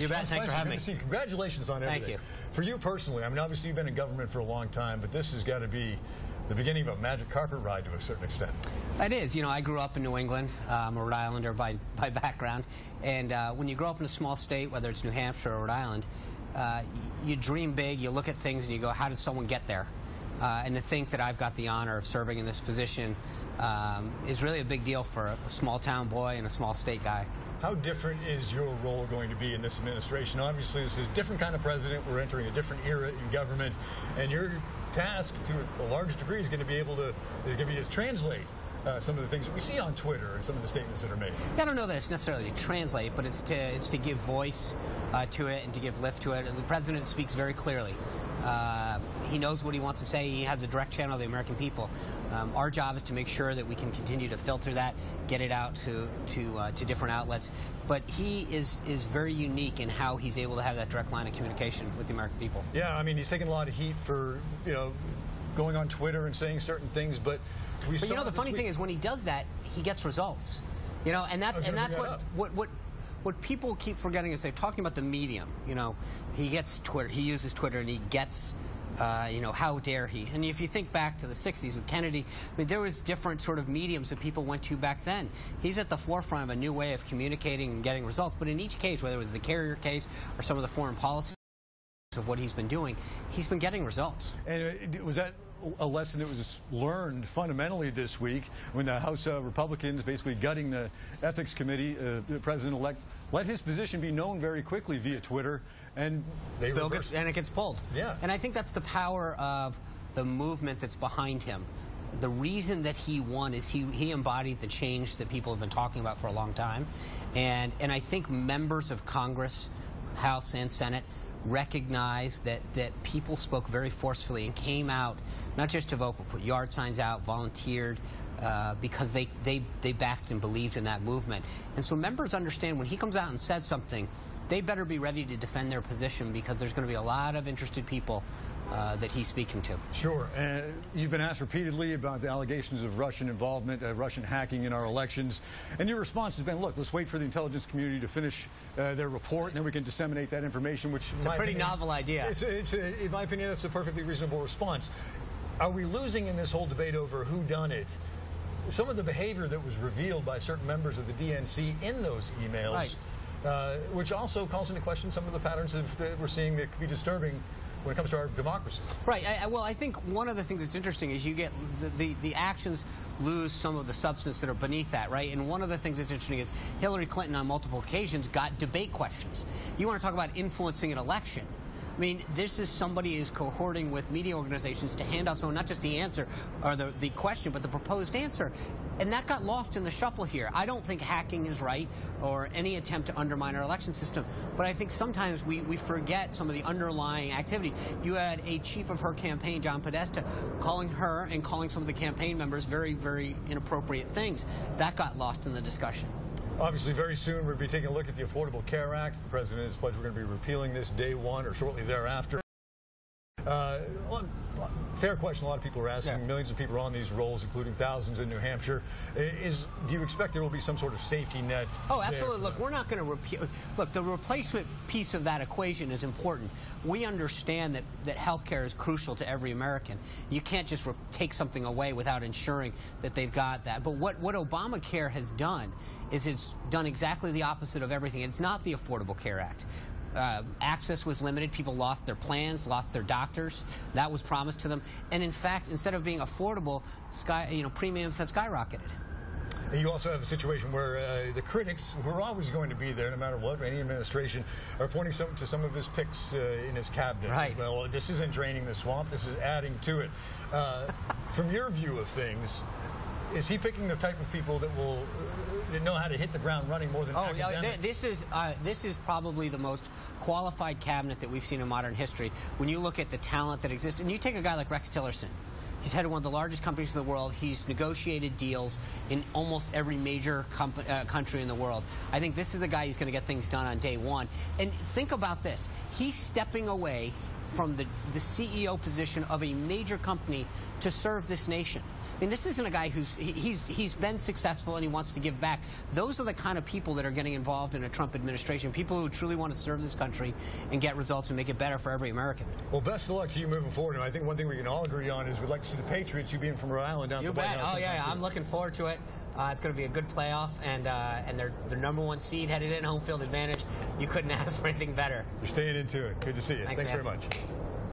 You bet. Thanks for having me. Congratulations on everything. Thank you. For you personally, I mean, obviously you've been in government for a long time, but this has got to be the beginning of a magic carpet ride to a certain extent. It is. You know, I grew up in New England. I'm a Rhode Islander by background. And when you grow up in a small state, whether it's New Hampshire or Rhode Island, you dream big, you look at things and you go, how did someone get there? And to think that I've got the honor of serving in this position is really a big deal for a small town boy and a small state guy. How different is your role going to be in this administration? Obviously, this is a different kind of president. We're entering a different era in government, and your task, to a large degree, is going to be to translate some of the things that we see on Twitter and some of the statements that are made. I don't know that it's necessarily to translate, but it's to give voice to it and to give lift to it. The president speaks very clearly. He knows what he wants to say. He has a direct channel to the American people. Our job is to make sure that we can continue to filter that, get it out to different outlets. But he is very unique in how he's able to have that direct line of communication with the American people. Yeah, I mean, he's taking a lot of heat for, going on Twitter and saying certain things, but the funny thing is when he does that, he gets results. And that's what people keep forgetting is they're talking about the medium. He gets Twitter, he uses Twitter, and he gets how dare he? And if you think back to the 60s with Kennedy, I mean, there was different sort of mediums that people went to back then. He's at the forefront of a new way of communicating and getting results. But in each case, whether it was the carrier case or some of the foreign policy of what he's been doing, he's been getting results. And was that a lesson that was learned fundamentally this week when the House Republicans, basically gutting the Ethics Committee, the President-elect, let his position be known very quickly via Twitter, and it gets pulled. Yeah. And I think that's the power of the movement that's behind him. The reason that he won is he embodied the change that people have been talking about for a long time. And I think members of Congress, House and Senate, recognize that people spoke very forcefully and came out, not just to vote, but put yard signs out, volunteered, because they backed and believed in that movement. And so members understand when he comes out and says something, they better be ready to defend their position, because there's going to be a lot of interested people that he's speaking to. Sure. You've been asked repeatedly about the allegations of Russian involvement, Russian hacking in our elections, and your response has been, look, let's wait for the intelligence community to finish their report, and then we can disseminate that information, which is a pretty novel idea. In my opinion, that's a perfectly reasonable response. Are we losing in this whole debate over who done it? Some of the behavior that was revealed by certain members of the DNC in those emails, right, which also calls into question some of the patterns that we're seeing that could be disturbing when it comes to our democracy. Right. Well, I think one of the things that's interesting is you get the actions lose some of the substance that are beneath that, right? And one of the things that's interesting is Hillary Clinton on multiple occasions got debate questions. You want to talk about influencing an election. I mean, this is somebody who's cohorting with media organizations to hand out someone not just the answer or the question, but the proposed answer. And that got lost in the shuffle here. I don't think hacking is right or any attempt to undermine our election system. But I think sometimes we forget some of the underlying activities. You had a chief of her campaign, John Podesta, calling her and calling some of the campaign members very, very inappropriate things. That got lost in the discussion. Obviously, very soon we'll be taking a look at the Affordable Care Act. The President has pledged we're going to be repealing this day one or shortly thereafter. Fair question a lot of people are asking. Yeah. Millions of people are on these rolls, including thousands in New Hampshire. Do you expect there will be some sort of safety net? Oh, absolutely. Look, we're not going to repeal. Look, the replacement piece of that equation is important. We understand that health care is crucial to every American. You can't just take something away without ensuring that they've got that. But what Obamacare has done is it's done exactly the opposite of everything. It's not the Affordable Care Act. Access was limited. People lost their plans, lost their doctors. That was promised to them. And in fact, instead of being affordable, premiums have skyrocketed. And you also have a situation where the critics, who are always going to be there no matter what, any administration, are pointing to some of his picks in his cabinet. Right. Well, this isn't draining the swamp. This is adding to it. From your view of things, is he picking the type of people that will know how to hit the ground running more than academics? This is probably the most qualified cabinet that we've seen in modern history. When you look at the talent that exists, and you take a guy like Rex Tillerson. He's head of one of the largest companies in the world. He's negotiated deals in almost every major country in the world. I think this is a guy who's going to get things done on day one. And think about this. He's stepping away from the CEO position of a major company to serve this nation. I mean, this isn't a guy he's been successful and he wants to give back. Those are the kind of people that are getting involved in a Trump administration, people who truly want to serve this country and get results and make it better for every American. Well, best of luck to you moving forward. And I think one thing we can all agree on is we'd like to see the Patriots, you being from Rhode Island, down to the White House. Oh, yeah, I'm looking forward to it. It's going to be a good playoff, and they're #1 seed headed in, home field advantage. You couldn't ask for anything better. You're staying into it. Good to see you. Thanks very much.